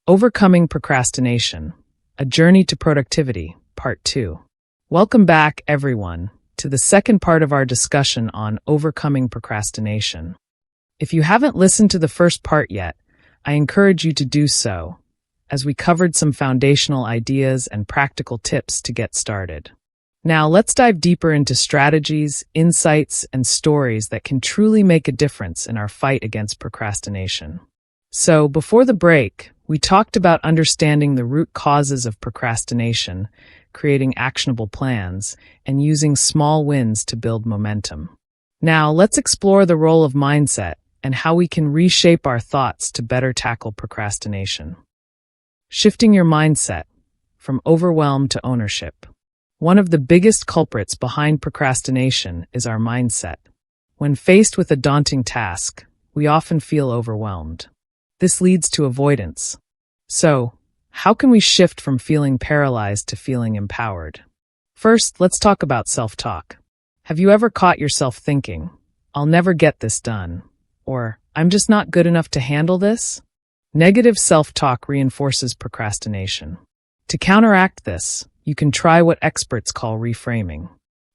Overcoming Procrastination, A Journey to Productivity, Part 2. Welcome back, everyone, to the second part of our discussion on overcoming procrastination. If you haven't listened to the first part yet, I encourage you to do so, as we covered some foundational ideas and practical tips to get started. Now, let's dive deeper into strategies, insights, and stories that can truly make a difference in our fight against procrastination. So, before the break, we talked about understanding the root causes of procrastination, creating actionable plans, and using small wins to build momentum. Now, let's explore the role of mindset and how we can reshape our thoughts to better tackle procrastination. Shifting your mindset from overwhelm to ownership. One of the biggest culprits behind procrastination is our mindset. When faced with a daunting task, we often feel overwhelmed. This leads to avoidance. So, how can we shift from feeling paralyzed to feeling empowered? First, let's talk about self-talk. Have you ever caught yourself thinking, "I'll never get this done," or "I'm just not good enough to handle this"? Negative self-talk reinforces procrastination. To counteract this, you can try what experts call reframing.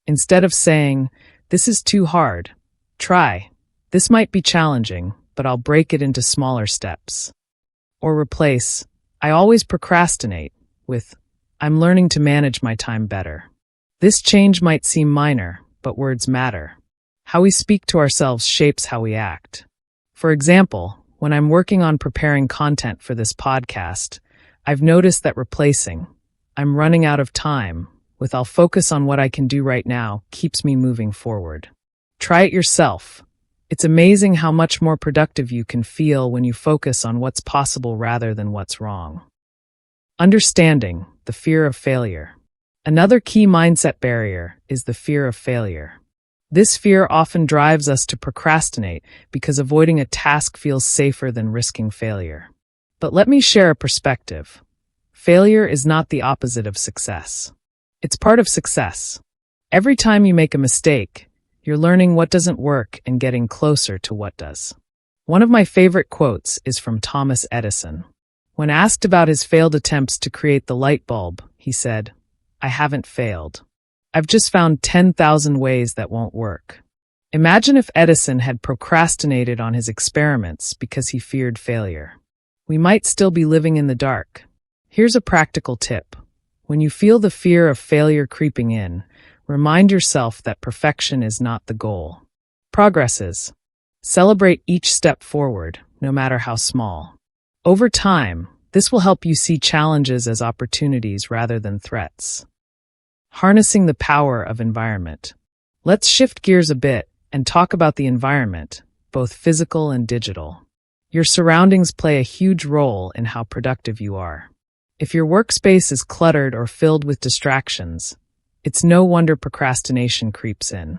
Instead of saying, "This is too hard," try, "This might be challenging, but I'll break it into smaller steps." Or replace, "I always procrastinate," with, "I'm learning to manage my time better." This change might seem minor, but words matter. How we speak to ourselves shapes how we act. For example, when I'm working on preparing content for this podcast, I've noticed that replacing, "I'm running out of time," with "I'll focus on what I can do right now," keeps me moving forward. Try it yourself. It's amazing how much more productive you can feel when you focus on what's possible rather than what's wrong. Understanding the fear of failure. Another key mindset barrier is the fear of failure. This fear often drives us to procrastinate because avoiding a task feels safer than risking failure. But let me share a perspective. Failure is not the opposite of success. It's part of success. Every time you make a mistake, you're learning what doesn't work and getting closer to what does. One of my favorite quotes is from Thomas Edison. When asked about his failed attempts to create the light bulb, he said, "I haven't failed. I've just found 10,000 ways that won't work." Imagine if Edison had procrastinated on his experiments because he feared failure. We might still be living in the dark. Here's a practical tip. When you feel the fear of failure creeping in, remind yourself that perfection is not the goal. Progress is. Celebrate each step forward, no matter how small. Over time, this will help you see challenges as opportunities rather than threats. Harnessing the power of environment. Let's shift gears a bit and talk about the environment, both physical and digital. Your surroundings play a huge role in how productive you are. If your workspace is cluttered or filled with distractions, it's no wonder procrastination creeps in.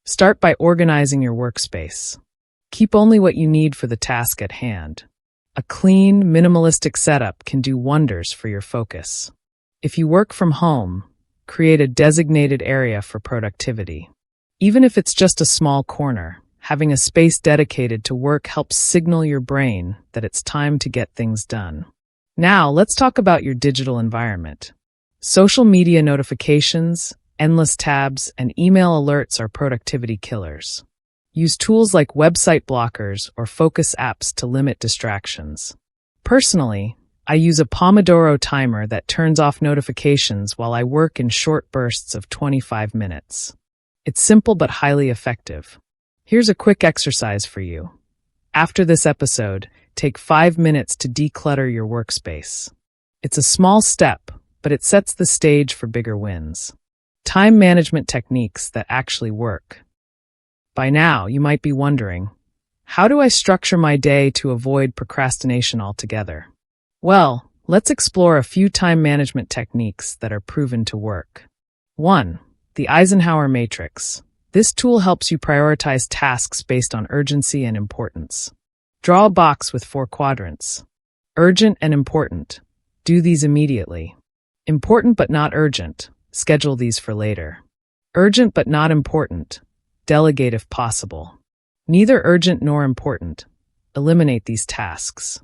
Start by organizing your workspace. Keep only what you need for the task at hand. A clean, minimalistic setup can do wonders for your focus. If you work from home, create a designated area for productivity. Even if it's just a small corner, having a space dedicated to work helps signal your brain that it's time to get things done. Now, let's talk about your digital environment. Social media notifications, endless tabs, and email alerts are productivity killers. Use tools like website blockers or focus apps to limit distractions. Personally, I use a Pomodoro timer that turns off notifications while I work in short bursts of 25 minutes. It's simple but highly effective. Here's a quick exercise for you. After this episode, take 5 minutes to declutter your workspace. It's a small step, but it sets the stage for bigger wins. Time management techniques that actually work. By now, you might be wondering, how do I structure my day to avoid procrastination altogether? Well, let's explore a few time management techniques that are proven to work. 1. The Eisenhower Matrix. This tool helps you prioritize tasks based on urgency and importance. Draw a box with 4 quadrants. Urgent and important. Do these immediately. Important but not urgent. Schedule these for later. Urgent but not important. Delegate if possible. Neither urgent nor important. Eliminate these tasks.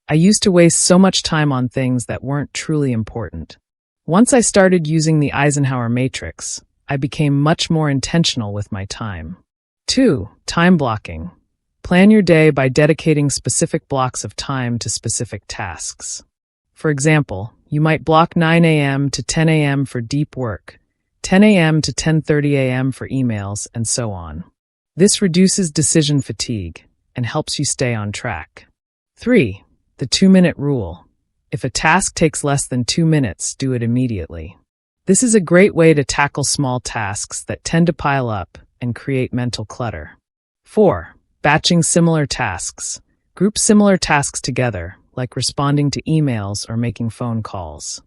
I used to waste so much time on things that weren't truly important. Once I started using the Eisenhower matrix, I became much more intentional with my time. 2. Time blocking. Plan your day by dedicating specific blocks of time to specific tasks. For example, you might block 9 a.m. to 10 a.m. for deep work, 10 a.m. to 10:30 a.m. for emails, and so on. This reduces decision fatigue and helps you stay on track. 3. The 2-minute rule. If a task takes less than 2 minutes, do it immediately. This is a great way to tackle small tasks that tend to pile up and create mental clutter. 4. Batching similar tasks. Group similar tasks together, like responding to emails or making phone calls.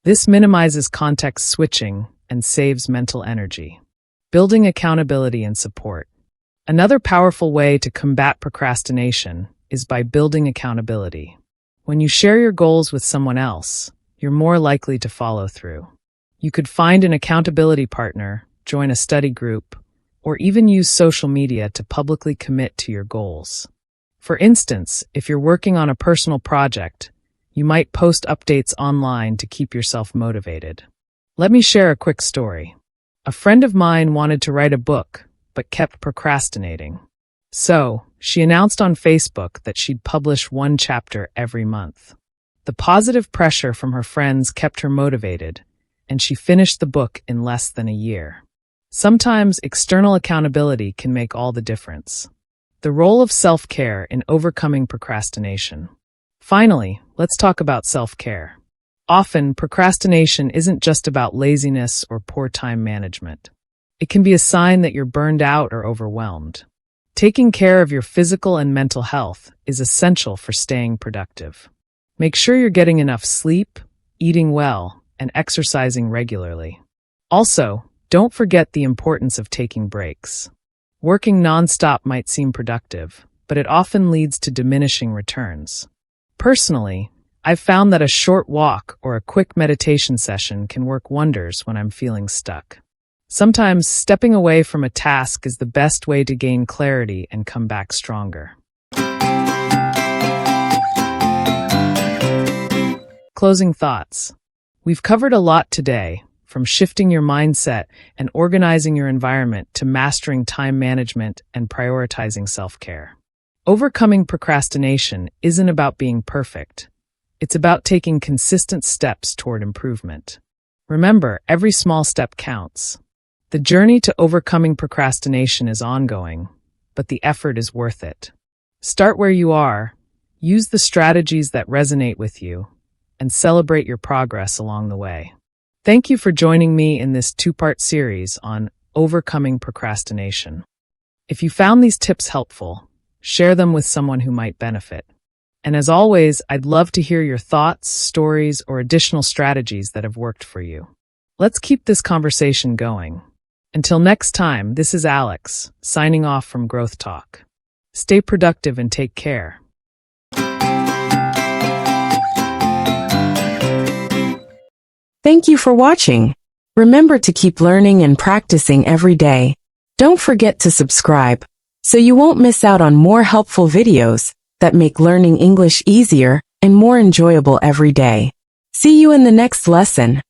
This minimizes context switching and saves mental energy. Building accountability and support. Another powerful way to combat procrastination is by building accountability. When you share your goals with someone else, you're more likely to follow through. You could find an accountability partner, join a study group, or even use social media to publicly commit to your goals. For instance, if you're working on a personal project, you might post updates online to keep yourself motivated. Let me share a quick story. A friend of mine wanted to write a book, but kept procrastinating. So, she announced on Facebook that she'd publish 1 chapter every month. The positive pressure from her friends kept her motivated, and she finished the book in less than a year. Sometimes external accountability can make all the difference. The role of self-care in overcoming procrastination. Finally, let's talk about self-care. Often, procrastination isn't just about laziness or poor time management. It can be a sign that you're burned out or overwhelmed. Taking care of your physical and mental health is essential for staying productive. Make sure you're getting enough sleep, eating well, and exercising regularly. Also, don't forget the importance of taking breaks. Working nonstop might seem productive, but it often leads to diminishing returns. Personally, I've found that a short walk or a quick meditation session can work wonders when I'm feeling stuck. Sometimes stepping away from a task is the best way to gain clarity and come back stronger. Closing thoughts. We've covered a lot today, from shifting your mindset and organizing your environment to mastering time management and prioritizing self-care. Overcoming procrastination isn't about being perfect. It's about taking consistent steps toward improvement. Remember, every small step counts. The journey to overcoming procrastination is ongoing, but the effort is worth it. Start where you are, use the strategies that resonate with you, and celebrate your progress along the way. Thank you for joining me in this 2-part series on overcoming procrastination. If you found these tips helpful, share them with someone who might benefit. And as always, I'd love to hear your thoughts, stories, or additional strategies that have worked for you. Let's keep this conversation going. Until next time, this is Alex, signing off from GrowthTalk. Stay productive and take care. Thank you for watching. Remember to keep learning and practicing every day. Don't forget to subscribe so you won't miss out on more helpful videos that make learning English easier and more enjoyable every day. See you in the next lesson.